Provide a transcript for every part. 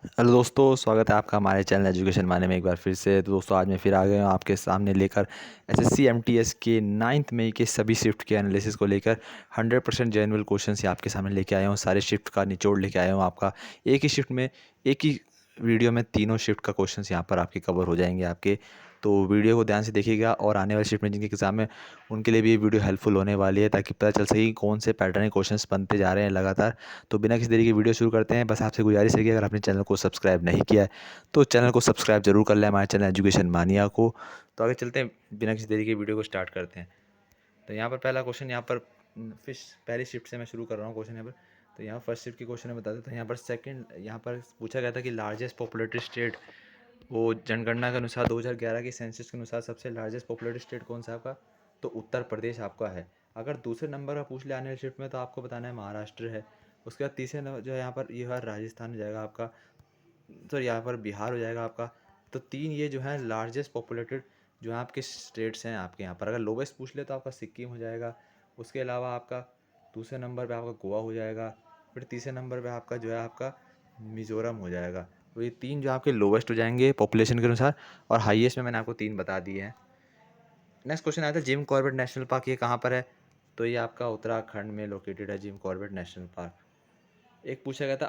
Hello दोस्तों, स्वागत है आपका हमारे चैनल एजुकेशन माने में एक बार फिर से। तो दोस्तों आज मैं फिर आ गया हूँ आपके सामने लेकर एसएससी एमटीएस के 9th मई के सभी शिफ्ट के एनालिसिस को लेकर 100% जेन्युइन क्वेश्चंस ही आपके सामने लेके आया हूँ। सारे शिफ्ट का निचोड़ लेके आया हूँ आपका एक ही शिफ्ट में, एक ही वीडियो में तीनों शिफ्ट का क्वेश्चंस यहाँ पर आपके कवर हो जाएंगे आपके। तो वीडियो को ध्यान से देखिएगा और आने वाले शिफ्ट में जिनके एग्ज़ाम है उनके लिए भी ये वीडियो हेल्पफुल होने वाली है, ताकि पता चल सके कि कौन से पैटर्न के क्वेश्चंस बनते जा रहे हैं लगातार। तो बिना किसी तरीके की वीडियो शुरू करते हैं। बस आपसे गुजारिश है कि अगर आपने चैनल को सब्सक्राइब नहीं किया है तो चैनल को सब्सक्राइब जरूर कर लें, हमारे चैनल एजुकेशन मानिया को। तो आगे चलते हैं, बिना किसी तरीके की वीडियो को स्टार्ट करते हैं। तो यहाँ पर पहला क्वेश्चन, यहाँ पर फिश पहली शिफ्ट से मैं शुरू कर रहा हूँ क्वेश्चन यहाँ पर। तो यहाँ फर्स्ट शिफ्ट के क्वेश्चन में बता देता हूँ। यहाँ पर सेकंड, यहाँ पर पूछा गया था कि लार्जेस्ट पॉपुलेटेड स्टेट, वो जनगणना के अनुसार 2011 की सेंसस के अनुसार सबसे लार्जेस्ट पॉपुलेटेड स्टेट कौन सा है आपका? तो उत्तर प्रदेश आपका है। अगर दूसरे नंबर का पूछ लिया आने वाले शिफ्ट में तो आपको बताना है महाराष्ट्र है। उसके बाद तीसरे नंबर जो है यहाँ पर, ये है राजस्थान हो जाएगा आपका, तो यहाँ पर बिहार हो जाएगा आपका। तो तीन ये जो है लार्जेस्ट पॉपुलेटेड जो है आपके स्टेट्स हैं आपके यहाँ पर। अगर लोवेस्ट पूछ ले तो आपका सिक्किम हो जाएगा। उसके अलावा आपका दूसरे नंबर पे आपका गोवा हो जाएगा। फिर तीसरे नंबर पे आपका जो है आपका मिज़ोरम हो जाएगा। तो ये तीन जो आपके लोवेस्ट हो जाएंगे पॉपुलेशन के अनुसार, और हाईएस्ट में मैंने आपको तीन बता दिए हैं। नेक्स्ट क्वेश्चन आया था जिम कॉर्बेट नेशनल पार्क, ये कहाँ पर है? तो ये आपका उत्तराखंड में लोकेटेड है जिम कॉर्बेट नेशनल पार्क। एक पूछा गया था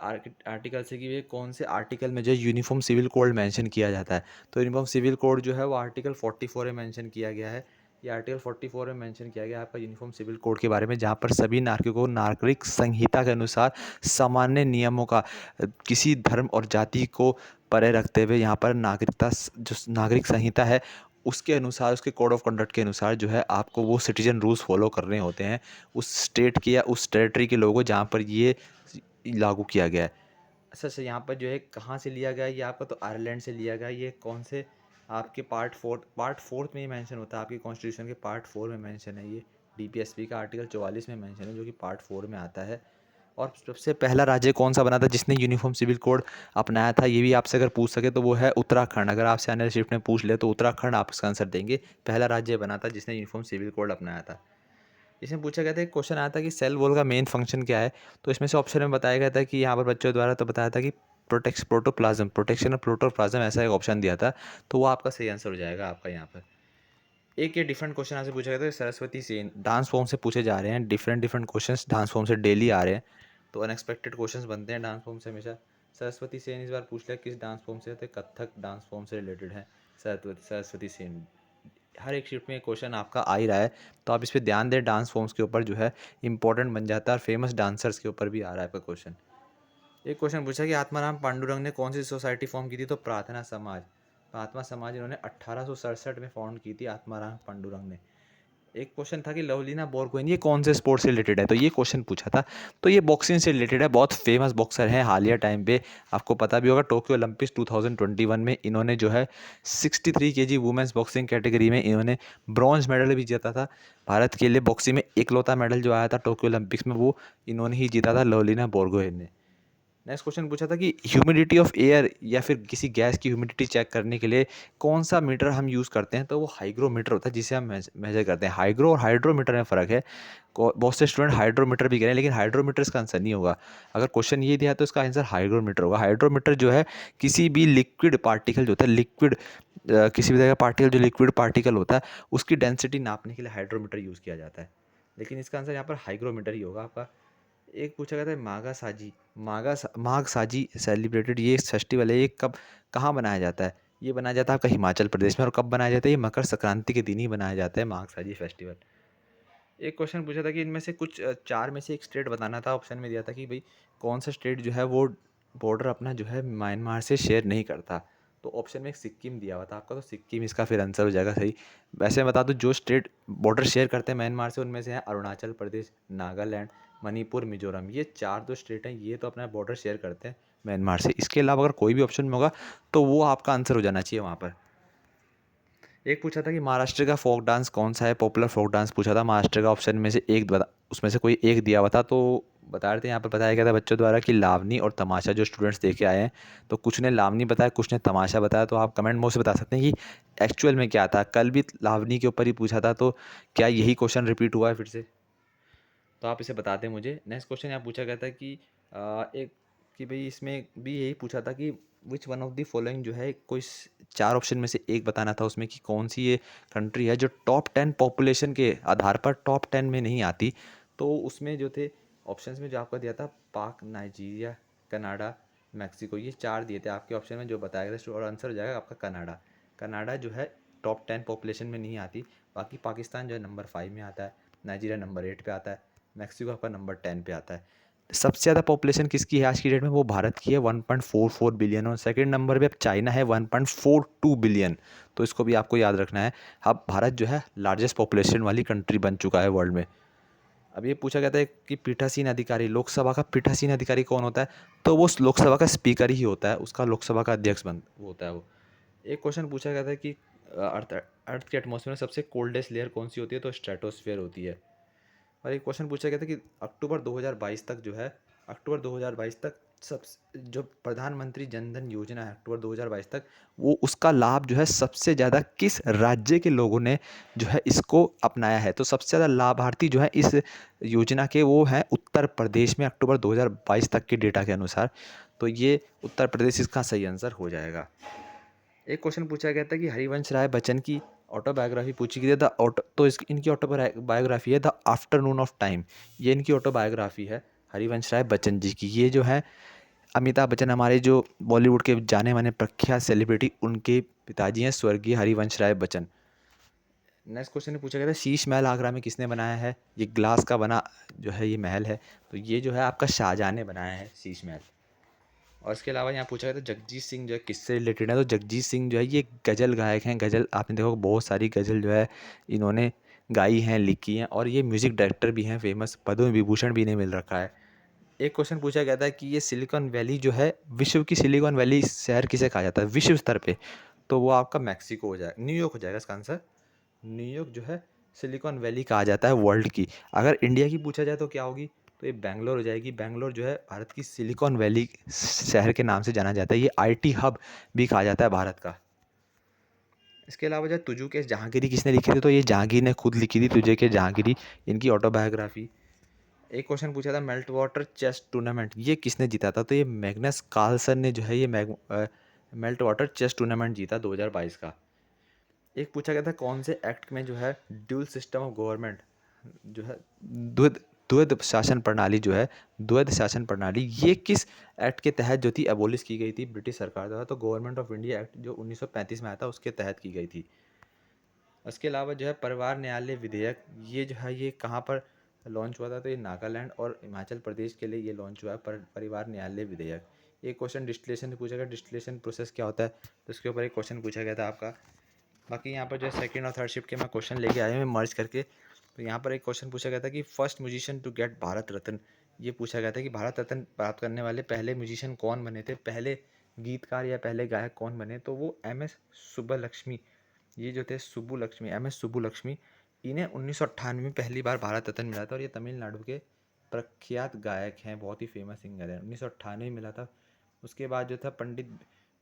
आर्टिकल से कि ये कौन से आर्टिकल में जो है यूनिफॉर्म सिविल कोड मेंशन किया जाता है। तो यूनिफॉर्म सिविल कोड जो है वो आर्टिकल 44 में मेंशन किया गया है। ये आर्टिकल 44 में मेंशन किया गया है आपका यूनिफॉर्म सिविल कोड के बारे में, जहाँ पर सभी नागरिकों को नागरिक संहिता के अनुसार सामान्य नियमों का किसी धर्म और जाति को परे रखते हुए यहाँ पर जो नागरिक संहिता है उसके अनुसार, उसके कोड ऑफ कंडक्ट के अनुसार जो है आपको वो सिटीजन रूल्स फॉलो करने होते हैं उस स्टेट के या उस टेरिटरी के लोगों को जहाँ पर ये लागू किया गया है। अच्छा अच्छा, यहाँ पर जो है कहाँ से लिया गया है ये आपका? तो आयरलैंड से लिया गया है। ये कौन से आपके पार्ट फोर्थ में ये मेंशन होता है, आपकी कॉन्स्टिट्यूशन के पार्ट 4 में मेंशन है ये। डीपीएसपी का आर्टिकल 44 में मेंशन है, जो कि पार्ट 4 में आता है। और सबसे पहला राज्य कौन सा बना था जिसने यूनिफॉर्म सिविल कोड अपनाया था, ये भी आपसे अगर पूछ सके तो वो है उत्तराखंड। अगर आपसे आने वाले शिफ्ट में पूछ ले तो उत्तराखंड आप इसका आंसर देंगे। पहला राज्य बना था जिसने यूनिफॉर्म सिविल कोड अपनाया था। इसमें पूछा गया था, एक क्वेश्चन आया था कि सेल वॉल का मेन फंक्शन क्या है? तो इसमें से ऑप्शन में बताया गया था कि यहाँ पर बच्चों द्वारा तो बताया था कि प्रोटेक्शन ऑफ प्रोटोप्लाज्म, ऐसा एक ऑप्शन दिया था। तो वो आपका सही आंसर हो जाएगा आपका यहाँ पर। एक ये डिफरेंट क्वेश्चन आपसे पूछा गया था, सरस्वती सेन डांस फॉर्म से पूछे जा रहे हैं। Different different questions dance form से डेली आ रहे हैं, तो अनएक्सपेक्टेड क्वेश्चंस बनते हैं डांस फॉर्म से हमेशा। सरस्वती सेन इस बार पूछ लिया किस डांस फॉर्म से, तो कथक डांस फॉर्म से रिलेटेड है सरस्वती सेन। हर एक शिफ्ट में क्वेश्चन आपका आ ही रहा है, तो आप इस पर ध्यान दें। डांस फॉर्म्स के ऊपर जो है इंपॉर्टेंट बन जाता है, और फेमस डांसर्स के ऊपर भी आ रहा है आपका क्वेश्चन। एक क्वेश्चन पूछा कि आत्माराम पांडुरंग ने कौन सी सोसाइटी फॉर्म की थी? तो प्रार्थना समाज। प्रार्थना समाज इन्होंने 1867 में फॉर्म की थी, आत्माराम पांडुरंग ने। एक क्वेश्चन था कि लवलीना बोरगोहेन ये कौन से स्पोर्ट से रिलेटेड है? तो ये क्वेश्चन पूछा था। तो ये बॉक्सिंग से रिलेटेड है, बहुत फेमस बॉक्सर हैं। हालिया टाइम पे आपको पता भी होगा, टोक्यो ओलंपिक्स 2021 में इन्होंने जो है 63 केजी वुमेंस बॉक्सिंग कैटेगरी में इन्होंने ब्रॉन्ज मेडल भी जीता था। भारत के लिए बॉक्सिंग में इकलौता मेडल जो आया था टोक्यो ओलंपिक्स में, वो इन्होंने ही जीता था, लवलीना बोरगोहेन ने। नेक्स्ट क्वेश्चन पूछा था कि ह्यूमिडिटी ऑफ एयर या फिर किसी गैस की ह्यूमिडिटी चेक करने के लिए कौन सा मीटर हम यूज़ करते हैं? तो वो हाइग्रोमीटर होता है, जिसे हम मेजर करते हैं। हाइग्रो और हाइड्रोमीटर में फ़र्क है। बहुत से स्टूडेंट हाइड्रोमीटर भी कह रहे हैं, लेकिन हाइड्रोमीटर इसका आंसर नहीं होगा। अगर क्वेश्चन ये दिया तो इसका आंसर हाइग्रोमीटर होगा। हाइड्रोमीटर जो है किसी भी लिक्विड पार्टिकल जो होता है, किसी भी तरह का पार्टिकल जो लिक्विड पार्टिकल होता है उसकी डेंसिटी नापने के लिए हाइड्रोमीटर यूज़ किया जाता है। लेकिन इसका आंसर यहाँ पर हाइग्रोमीटर ही होगा आपका। एक पूछा गया था माघ साजी सेलिब्रेटेड, ये फेस्टिवल है, ये कब कहाँ मनाया जाता है? ये बनाया जाता है आपका हिमाचल प्रदेश में। और कब बनाया जाता है? ये मकर संक्रांति के दिन ही बनाया जाता है माघ साजी फेस्टिवल। एक क्वेश्चन पूछा था कि इनमें से कुछ चार में से एक स्टेट बताना था। ऑप्शन में दिया था कि भाई कौन सा स्टेट जो है वो बॉर्डर अपना जो है म्यांमार से शेयर नहीं करता। तो ऑप्शन में एक सिक्किम दिया हुआ था आपका, तो सिक्किम इसका फिर आंसर हो जाएगा सही। वैसे मैं बता दूं, जो स्टेट बॉर्डर शेयर करते हैं म्यांमार से उनमें से हैं अरुणाचल प्रदेश, नागालैंड, मणिपुर, मिजोरम। ये चार जो स्टेट हैं ये तो अपना बॉर्डर शेयर करते हैं म्यांमार से। इसके अलावा अगर कोई भी ऑप्शन में होगा तो वो आपका आंसर हो जाना चाहिए वहाँ पर। एक पूछा था कि महाराष्ट्र का फोक डांस कौन सा है? पॉपुलर फोक डांस पूछा था महाराष्ट्र का। ऑप्शन में से एक बता, उसमें से कोई एक दिया हुआ था। तो बता रहे थे यहाँ पर, बताया गया था बच्चों द्वारा कि लावनी और तमाशा, जो स्टूडेंट्स देख के आए हैं। तो कुछ ने लावनी बताया, कुछ ने तमाशा बताया। तो आप कमेंट में से बता सकते हैं कि एक्चुअल में क्या था। कल भी लावनी के ऊपर ही पूछा था, तो क्या यही क्वेश्चन रिपीट हुआ है फिर से? तो आप इसे बता दें मुझे। नेक्स्ट क्वेश्चन यहाँ पूछा गया था कि एक कि भाई इसमें भी यही पूछा था कि which one of the following जो है, कोई 4 ऑप्शन में से एक बताना था उसमें कि कौन सी ये कंट्री है जो टॉप 10 पॉपुलेशन के आधार पर टॉप 10 में नहीं आती। तो उसमें जो थे ऑप्शंस में जो आपका दिया था पाक, नाइजीरिया, कनाडा, मैक्सिको, ये 4 दिए थे आपके ऑप्शन में जो बताया गया था, और आंसर हो जाएगा आपका कनाडा। कनाडा जो है टॉप 10 पॉपुलेशन में नहीं आती। बाकी पाकिस्तान जो है नंबर 5 में आता है, नाइजीरिया नंबर 8 पे आता है, मैक्सिको आपका नंबर 10 पे आता है। सबसे ज़्यादा पॉपुलेशन किसकी है आज की डेट में, वो भारत की है 1.44 बिलियन, और सेकंड नंबर पे अब चाइना है 1.42 बिलियन। तो इसको भी आपको याद रखना है। अब भारत जो है लार्जेस्ट पॉपुलेशन वाली कंट्री बन चुका है वर्ल्ड में। अब ये पूछा गया था कि पीठासीन अधिकारी, लोकसभा का पीठासीन अधिकारी कौन होता है, तो वो लोकसभा का स्पीकर ही होता है, उसका लोकसभा का अध्यक्ष बन वो होता है वो। एक क्वेश्चन पूछा गया था कि अर्थ अर्थ के एटमॉस्फेयर में सबसे कोल्डेस्ट लेयर कौन सी होती है, तो स्ट्रेटोस्फेयर होती है। और एक क्वेश्चन पूछा गया था कि अक्टूबर 2022 तक जो है, अक्टूबर 2022 तक सब जो प्रधानमंत्री जनधन योजना है अक्टूबर 2022 तक, वो उसका लाभ जो है सबसे ज़्यादा किस राज्य के लोगों ने जो है इसको अपनाया है। तो सबसे ज़्यादा लाभार्थी जो है इस योजना के वो हैं उत्तर प्रदेश में, अक्टूबर 2022 तक के डेटा के अनुसार। तो ये उत्तर प्रदेश इसका सही आंसर हो जाएगा। एक क्वेश्चन पूछा गया था कि हरिवंश राय बच्चन की ऑटोबायोग्राफी पूछी गई है, तो इनकी ऑटोबायोग्राफी है द आफ्टरनून ऑफ टाइम। ये इनकी ऑटोबायोग्राफी है हरिवंश राय बच्चन जी की। ये जो है अमिताभ बच्चन, हमारे जो बॉलीवुड के जाने माने प्रख्यात सेलिब्रिटी, उनके पिताजी हैं स्वर्गीय हरिवंश राय बच्चन। नेक्स्ट क्वेश्चन में पूछा गया था शीश महल आगरा में किसने बनाया है। ये ग्लास का बना जो है ये महल है, तो ये जो है आपका शाहजहाँ ने बनाया है शीश महल। और इसके अलावा यहाँ पूछा गया था जगजीत सिंह जो है किससे रिलेटेड है, तो जगजीत सिंह जो है ये गज़ल गायक हैं। गज़ल आपने देखो बहुत सारी गज़ल जो है इन्होंने गाई हैं, लिखी हैं, और ये म्यूज़िक डायरेक्टर भी हैं फेमस, पद्म विभूषण भी इन्हें मिल रखा है। एक क्वेश्चन पूछा गया था कि ये सिलिकॉन वैली जो है, विश्व की सिलिकॉन वैली शहर किसे कहा जाता है विश्व स्तर पे, तो वो आपका मैक्सिको हो जाएगा, न्यूयॉर्क हो जाएगा इसका आंसर। न्यूयॉर्क जो है सिलिकॉन वैली कहा जाता है वर्ल्ड की। अगर इंडिया की पूछा जाए तो क्या होगी, तो ये बैंगलोर हो जाएगी। बैंगलोर जो है भारत की सिलिकॉन वैली शहर के नाम से जाना जाता है। ये आईटी हब भी कहा जाता है भारत का। इसके अलावा जो तुझू के जहांगीरी किसने लिखी थी, तो ये जहांगीर ने खुद लिखी थी तुझे के जहांगीरी, इनकी ऑटोबायोग्राफी। एक क्वेश्चन पूछा था मेल्ट वाटर चेस टूर्नामेंट ये किसने जीता था, तो ये मैग्नस कार्लसन ने जो है ये मेल्ट वाटर चेस टूर्नामेंट जीता 2022 का। एक पूछा गया था कौन से एक्ट में जो है ड्यूल सिस्टम ऑफ गवर्नमेंट जो है, द्वैध द्वैध शासन प्रणाली जो है, द्वैध शासन प्रणाली ये किस एक्ट के तहत जो थी एबोलिश की गई थी ब्रिटिश सरकार द्वारा, तो गवर्नमेंट ऑफ इंडिया एक्ट जो 1935 में आया था उसके तहत की गई थी। इसके अलावा जो है परिवार न्यायालय विधेयक ये जो है ये कहाँ पर लॉन्च हुआ था, तो ये नागालैंड और हिमाचल प्रदेश के लिए ये लॉन्च हुआ है परिवार न्यायालय विधेयक। एक क्वेश्चन डिस्टिलेशन से पूछा गया, डिस्टिलेशन प्रोसेस क्या होता है, तो इसके ऊपर एक क्वेश्चन पूछा गया था आपका। बाकी यहाँ पर जो है सेकंड और थर्ड शिफ्ट के मैं क्वेश्चन लेके आया हूँ मर्ज करके। तो यहाँ पर एक क्वेश्चन पूछा गया था कि first musician to get Bharat Ratna, ये पूछा गया था कि भारत रत्न प्राप्त करने वाले पहले म्यूजिशियन कौन बने थे, पहले गीतकार या पहले गायक कौन बने, तो वो MS सुब्बलक्ष्मी, ये जो थे सुब्बुलक्ष्मी, MS सुब्बुलक्ष्मी, इन्हें 1998 में पहली बार भारत रत्न मिला था, और ये तमिलनाडु के प्रख्यात गायक हैं, बहुत ही फेमस सिंगर हैं। 1998 में मिला था। उसके बाद जो था पंडित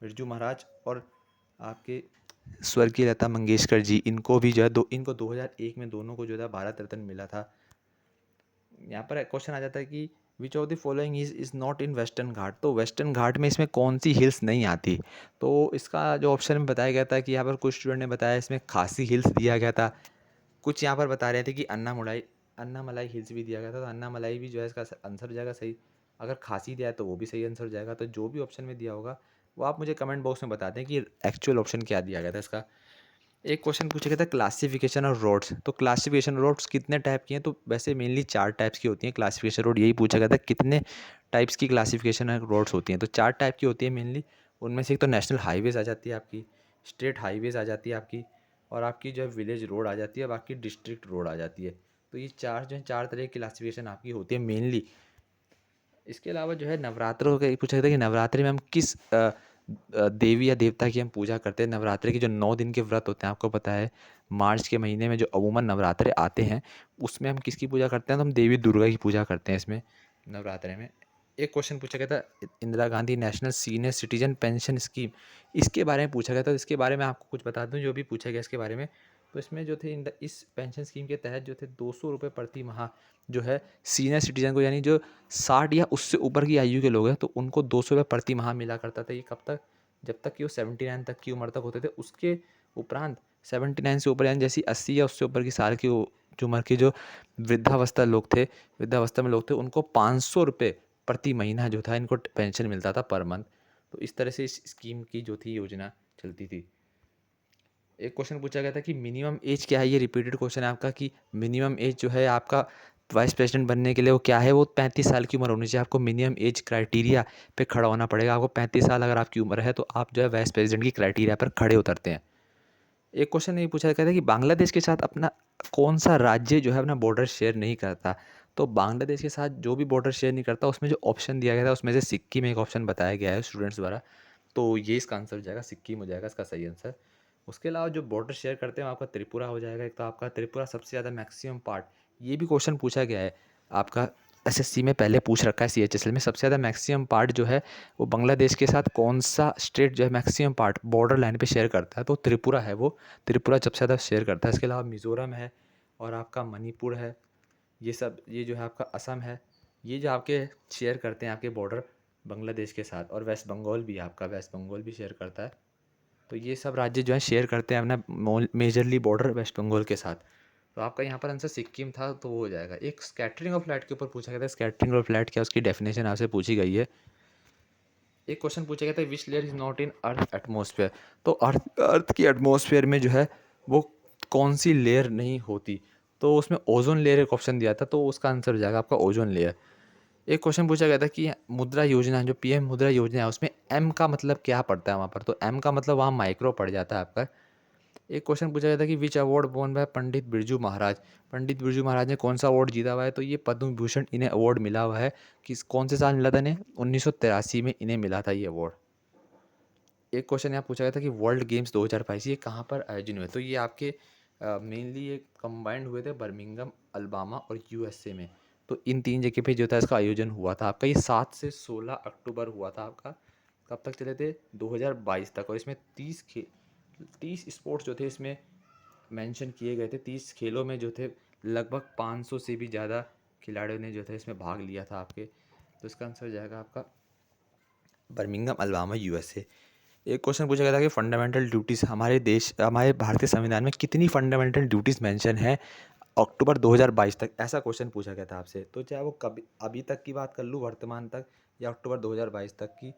बिरजू महाराज और आपके स्वर्गीय लता मंगेशकर जी, इनको भी जो है इनको 2001 में दोनों को जो है भारत रत्न मिला था। यहाँ पर क्वेश्चन आ जाता है कि which of the following is not in western Ghat, तो वेस्टर्न घाट में इसमें कौन सी हिल्स नहीं आती, तो इसका जो ऑप्शन में बताया गया था कि यहाँ पर कुछ स्टूडेंट ने बताया इसमें खासी हिल्स दिया गया था, कुछ यहाँ पर बता रहे थे कि अन्नामलाई हिल्स भी दिया गया था, तो अन्नामलाई भी जो है इसका आंसर हो जाएगा सही। अगर खासी दिया है तो वो भी सही आंसर हो जाएगा। तो जो भी ऑप्शन में दिया होगा वो आप मुझे कमेंट बॉक्स में बता दें कि एक्चुअल ऑप्शन क्या दिया गया था इसका। एक क्वेश्चन पूछा गया था क्लासिफिकेशन ऑफ रोड्स, तो क्लासिफिकेशन रोड्स कितने टाइप की हैं, तो वैसे मेनली 4 टाइप्स की होती हैं क्लासिफिकेशन रोड। यही पूछा गया था कितने टाइप्स की क्लासिफिकेशन रोड्स होती हैं, तो 4 टाइप की होती है मेनली। उनमें से एक तो नेशनल हाईवेज आ जाती है आपकी, स्टेट हाईवेज आ जाती है आपकी, और आपकी जो है विलेज रोड आ जाती है, बाकी डिस्ट्रिक्ट रोड आ जाती है। तो ये 4 जो है 4 तरह की क्लासिफिकेशन आपकी होती है मेनली। इसके अलावा जो है नवरात्रों का पूछा गया था कि नवरात्रि में हम किस देवी या देवता की हम पूजा करते हैं। नवरात्रि के जो 9 दिन के व्रत होते हैं आपको पता है, मार्च के महीने में जो अमूमन नवरात्रे आते हैं उसमें हम किसकी पूजा करते हैं, तो हम देवी दुर्गा की पूजा करते हैं इसमें नवरात्रे में। एक क्वेश्चन पूछा गया था Indira Gandhi national senior citizen pension scheme, इसके बारे में पूछा गया था। इसके बारे में आपको कुछ बता दूं जो भी पूछा गया इसके बारे में, तो इसमें जो थे इस पेंशन स्कीम के तहत जो थे 200 रुपये प्रति माह जो है सीनियर सिटीजन को, यानी जो 60 या उससे ऊपर की आयु के लोग हैं, तो उनको 200 रुपये प्रति माह मिला करता था। ये कब तक? जब तक कि वो 79 तक की उम्र तक होते थे। उसके उपरांत 79 से ऊपर, यानी जैसी 80 या उससे ऊपर की साल की जो उम्र के जो वृद्धावस्था में लोग थे, उनको 500 रुपये प्रति महीना जो था इनको पेंशन मिलता था पर मंथ। तो इस तरह से इस स्कीम की जो थी योजना चलती थी। एक क्वेश्चन पूछा गया था कि मिनिमम एज क्या है। ये रिपीटेड क्वेश्चन है आपका कि मिनिमम एज जो है आपका वाइस प्रेसिडेंट बनने के लिए वो क्या है, वो 35 साल की उम्र होनी चाहिए। आपको मिनिमम एज क्राइटेरिया पे खड़ा होना पड़ेगा। आपको 35 साल अगर आपकी उम्र है तो आप जो है वाइस प्रेसिडेंट की क्राइटेरिया पर खड़े उतरते हैं। एक क्वेश्चन ये पूछा गया था कि बांग्लादेश के साथ अपना कौन सा राज्य जो है अपना बॉर्डर शेयर नहीं करता। तो बांग्लादेश के साथ जो भी बॉर्डर शेयर नहीं करता, उसमें जो ऑप्शन दिया गया था उसमें से सिक्किम एक ऑप्शन बताया गया है स्टूडेंट्स द्वारा। तो ये इसका आंसर हो जाएगा, सिक्किम हो जाएगा इसका सही आंसर। उसके अलावा जो बॉर्डर शेयर करते हैं आपका त्रिपुरा हो जाएगा। एक तो आपका त्रिपुरा सबसे ज़्यादा मैक्सिमम पार्ट, ये भी क्वेश्चन पूछा गया है आपका एसएससी में, पहले पूछ रखा है सीएचएसएल में। सबसे ज़्यादा मैक्सिमम पार्ट जो है वो बांग्लादेश के साथ कौन सा स्टेट जो है मैक्सिमम पार्ट बॉर्डर लाइन पे शेयर करता है, तो त्रिपुरा है वो। त्रिपुरा सबसे ज़्यादा शेयर करता है। इसके अलावा मिज़ोरम है और आपका मणिपुर है, ये जो है आपका असम है। ये जो आपके शेयर करते हैं आपके बॉर्डर बांग्लादेश के साथ। और वेस्ट बंगाल भी, आपका वेस्ट बंगाल भी शेयर करता है। तो ये सब राज्य जो है शेयर करते हैं अपना मेजरली बॉर्डर वेस्ट बंगाल के साथ। तो आपका यहाँ पर आंसर सिक्किम था, तो वो हो जाएगा। एक स्कैटरिंग ऑफ लाइट के ऊपर पूछा गया था। स्कैटरिंग ऑफ लाइट क्या, उसकी डेफिनेशन आपसे पूछी गई है। एक क्वेश्चन पूछा गया था which layer is not in earth atmosphere. तो अर्थ की एटमॉस्फेयर में जो है वो कौन सी लेयर नहीं होती। तो उसमें ओजोन लेयर एक ऑप्शन दिया था, तो उसका आंसर हो जाएगा आपका ओजोन लेयर। एक क्वेश्चन पूछा गया था कि मुद्रा योजना, जो पीएम मुद्रा योजना है, उसमें एम का मतलब क्या पड़ता है वहाँ पर। तो एम का मतलब वहाँ माइक्रो पड़ जाता है आपका। एक क्वेश्चन पूछा गया था कि विच अवार्ड वोन बाय पंडित बिरजू महाराज। पंडित बिरजू महाराज ने कौन सा अवार्ड जीता हुआ है। तो ये पद्म विभूषण इन्हें अवार्ड मिला हुआ है। किस कौन से साल मिला था इन्हें? 1983 में इन्हें मिला था ये अवार्ड। एक क्वेश्चन यहाँ पूछा गया था कि वर्ल्ड गेम्स 2022 ये कहाँ पर आयोजन हुए। तो ये आपके मेनली ये कंबाइंड हुए थे बर्मिंघम, अल्बामा और यूएसए में। तो इन 3 जगह पे जो था इसका आयोजन हुआ था आपका। ये 7 से 16 अक्टूबर हुआ था आपका। कब तक चले थे? 2022 तक। और इसमें 30 स्पोर्ट्स जो थे इसमें मेंशन किए गए थे। 30 खेलों में जो थे लगभग 500 से भी ज़्यादा खिलाड़ियों ने जो थे इसमें भाग लिया था आपके। तो इसका आंसर हो जाएगा आपका बर्मिंघम, अल्बामा, यूएसए। एक क्वेश्चन पूछा गया था कि फंडामेंटल ड्यूटीज़ हमारे भारतीय संविधान में कितनी फंडामेंटल ड्यूटीज़ मेंशन है अक्टूबर 2022 तक। ऐसा क्वेश्चन पूछा गया था आपसे। तो चाहे वो कभी अभी तक की बात कर लूँ, वर्तमान तक, या अक्टूबर 2022 तक की।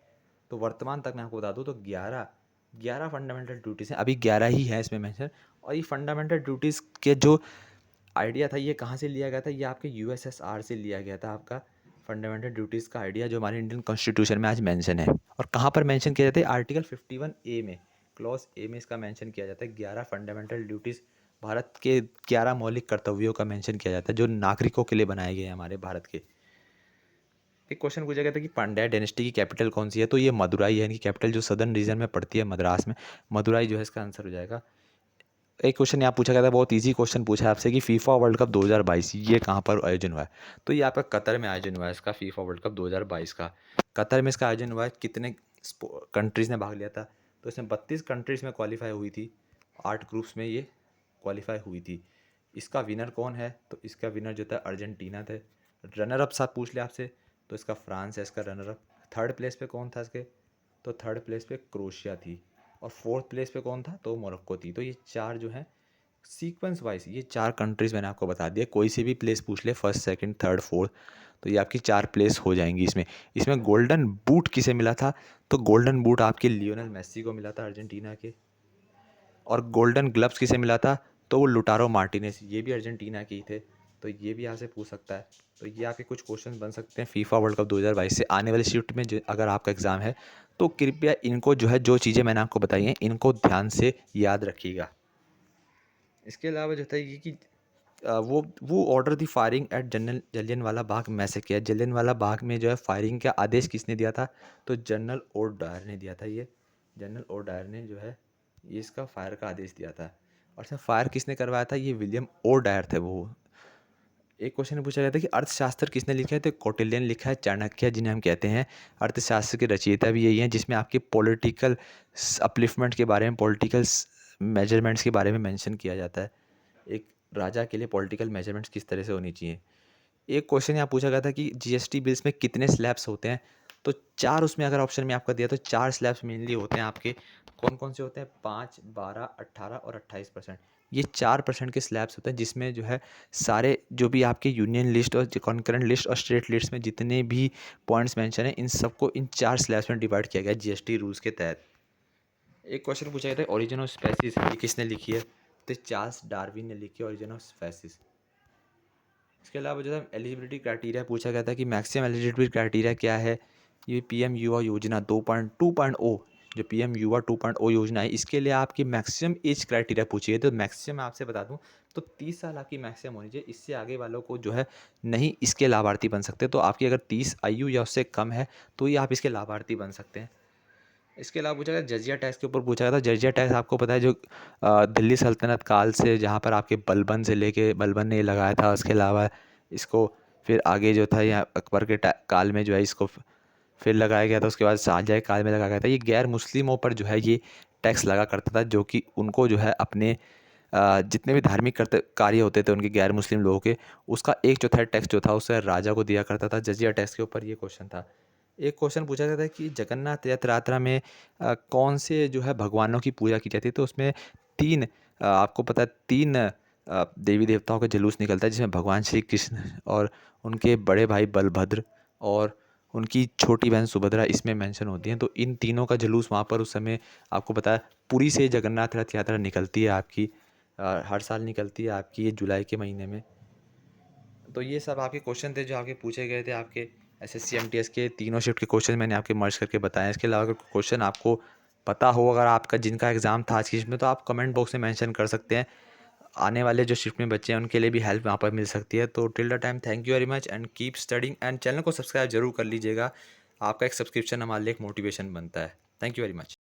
तो वर्तमान तक मैं आपको बता दूँ तो 11 फंडामेंटल ड्यूटीज़ हैं। अभी 11 ही है इसमें मेंशन। और ये फंडामेंटल ड्यूटीज़ के जो आइडिया था ये कहाँ से लिया गया था? ये आपके यूएसएसआर से लिया गया था आपका फंडामेंटल ड्यूटीज़ का आइडिया, जो हमारे इंडियन कॉन्स्टिट्यूशन में आज मेंशन है। और कहाँ पर मेंशन किया जाता है? आर्टिकल 51A में, क्लॉज ए में इसका मेंशन किया जाता है। 11 फंडामेंटल ड्यूटीज़, भारत के 11 मौलिक कर्तव्यों का मेंशन किया जाता है जो नागरिकों के लिए बनाए गए हैं हमारे भारत के। एक क्वेश्चन पूछा गया था कि पांड्या डायनेस्टी की कैपिटल कौन सी है। तो ये मदुराई है इनकी कैपिटल, जो सदर्न रीजन में पड़ती है मद्रास में। मदुराई जो है इसका आंसर हो जाएगा। एक क्वेश्चन यहाँ पूछा गया था, बहुत इजी क्वेश्चन पूछा है आपसे कि फीफा वर्ल्ड कप 2022 ये कहाँ पर आयोजन हुआ है। तो ये आपका कतर में आयोजन हुआ है इसका, फीफा वर्ल्ड कप 2022 का कतर में इसका आयोजन हुआ है। कितने कंट्रीज़ ने भाग लिया था? तो इसमें 32 कंट्रीज़ में क्वालिफाई हुई थी। 8 ग्रुप्स में ये क्वालिफाई हुई थी। इसका विनर कौन है? तो इसका विनर जो था अर्जेंटीना थे। रनर अप साथ पूछ लिया आपसे, तो इसका फ्रांस है इसका रनर अप। थर्ड प्लेस पे कौन था इसके? तो थर्ड प्लेस पे क्रोशिया थी। और फोर्थ प्लेस पे कौन था? तो मोरक्को थी। तो ये 4 जो हैं सीक्वेंस वाइज, ये 4 कंट्रीज़ मैंने आपको बता दिया। कोई से भी प्लेस पूछ ले, फर्स्ट, सेकंड, थर्ड, फोर्थ, तो ये आपकी 4 प्लेस हो जाएंगी इसमें। इसमें गोल्डन बूट किसे मिला था? तो गोल्डन बूट आपके लियोनेल मेसी को मिला था अर्जेंटीना के। और गोल्डन ग्लव्स किसे मिला था? तो वो लुटारो मार्टिनेज, ये भी अर्जेंटीना के ही थे। तो ये भी यहाँ से पूछ सकता है। तो ये आपके कुछ क्वेश्चन बन सकते हैं फीफा वर्ल्ड कप 2022 से। आने वाले शिफ्ट में अगर आपका एग्ज़ाम है तो कृपया इनको जो है, जो चीज़ें मैंने आपको बताई हैं, इनको ध्यान से याद रखिएगा। इसके अलावा जो था ये कि वो ऑर्डर दी firing eight general Jallianwala Bagh में से किया। जलियांवाला बाग में जो है फायरिंग का आदेश किसने दिया था? तो जनरल ओ डायर ने दिया था। ये जनरल ओ डायर ने जो है ये इसका फायर का आदेश दिया था। और इसमें फायर किसने करवाया था? ये विलियम ओ डायर थे वो। एक क्वेश्चन पूछा गया था कि अर्थशास्त्र किसने लिखा है। तो कौटिल्यन लिखा है। चाणक्य जिन्हें हम कहते हैं अर्थशास्त्र के रचयिता भी यही हैं, जिसमें आपके पॉलिटिकल अपलिफ्टमेंट के बारे में, पॉलिटिकल मेजरमेंट्स के बारे में मेंशन किया जाता है। एक राजा के लिए पॉलिटिकल मेजरमेंट्स किस तरह से होनी चाहिए। एक क्वेश्चन यहाँ पूछा गया था कि जीएसटी बिल्स में कितने स्लैब्स होते हैं, तो 4 उसमें अगर ऑप्शन में आपका दिया तो 4 स्लैब्स मेनली होते हैं आपके। कौन-कौन से होते हैं? 5, 12, 18 और 28%। ये 4% के स्लैब्स होते हैं जिसमें जो है सारे जो भी आपके यूनियन लिस्ट और जो कॉन्करेंट लिस्ट और स्टेट लिस्ट में जितने भी पॉइंट्स मेंशन हैं, इन सबको इन 4 स्लैब्स में डिवाइड किया गया है जीएसटी रूल्स के तहत। एक क्वेश्चन पूछा गया था ओरिजिन ऑफ स्पेसीज, ये किसने लिखी है? तो चार्ल्स डार्विन ने लिखी है ओरिजिन ऑफ स्पेसीज। इसके अलावा जो है एलिजिबिलिटी क्राइटेरिया पूछा गया था कि मैक्सिमम एलिजिबिलिटी क्राइटेरिया क्या है। ये पीएम युवा योजना 2.2.0 जो पीएम युवा 2.0 योजना है, इसके लिए आपकी मैक्सिमम एज क्राइटेरिया पूछी है। तो मैक्सिमम आपसे बता दूं तो 30 साल आपकी मैक्सिमम होनी चाहिए। इससे आगे वालों को जो है नहीं इसके लाभार्थी बन सकते। तो आपकी अगर 30 आयु या उससे कम है तो ही आप इसके लाभार्थी बन सकते हैं। इसके अलावा पूछा गया जजिया टैक्स के ऊपर पूछा गया था। जजिया टैक्स आपको पता है जो दिल्ली सल्तनत काल से जहाँ पर आपके बलबन से लेके बलबन ने लगाया था। उसके अलावा इसको फिर आगे जो था यहाँ अकबर के काल में जो है इसको फिर लगाया गया था। उसके बाद शाहजहाँ के काल में लगाया गया था। ये गैर मुस्लिमों पर जो है ये टैक्स लगा करता था, जो कि उनको जो है अपने जितने भी धार्मिक कार्य होते थे उनके गैर मुस्लिम लोगों के, उसका 1/4 टैक्स जो था उसे राजा को दिया करता था। जजिया टैक्स के ऊपर ये क्वेश्चन था। एक क्वेश्चन पूछा गया था कि जगन्नाथ रथ यात्रा में कौन से जो है भगवानों की पूजा की जाती है। तो उसमें 3 आपको पता है 3 देवी देवताओं का जुलूस निकलता है, जिसमें भगवान श्री कृष्ण और उनके बड़े भाई बलभद्र और उनकी छोटी बहन सुभद्रा इसमें मेंशन होती हैं। तो इन तीनों का जुलूस वहाँ पर उस समय आपको पता है पुरी से जगन्नाथ रथ यात्रा निकलती है आपकी, हर साल निकलती है आपकी ये जुलाई के महीने में। तो ये सब आपके क्वेश्चन थे जो आपके पूछे गए थे। आपके एसएससी एमटीएस के तीनों शिफ्ट के क्वेश्चन मैंने आपके मर्ज करके बताए। इसके अलावा अगर क्वेश्चन आपको पता हो, अगर आपका जिनका एग्ज़ाम था आज की शिफ्ट में, तो आप कमेंट बॉक्स में मेंशन कर सकते हैं। आने वाले जो शिफ्ट में बच्चे हैं उनके लिए भी हेल्प वहाँ पर मिल सकती है। तो till the time thank you very much and keep studying and channel को सब्सक्राइब जरूर कर लीजिएगा। आपका एक सब्सक्रिप्शन हमारे लिए एक मोटिवेशन बनता है। Thank you very much.